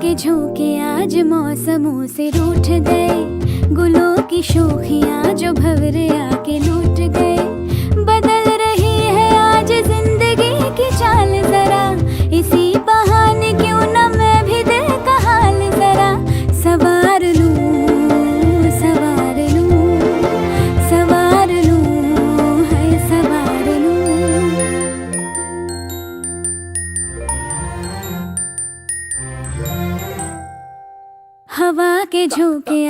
के झोंके आज मौसमों से रूठ गए, गुलों की शोखियां जो भंवरे आके लूट गए। बदल रही है आज जिंदगी की चाल जरा, इसी बहाने क्यों न मैं भी दिल का हाल जरा सवार लूं, सवार लूं, सवार लूं, है सवार लूं। हवा के झोंके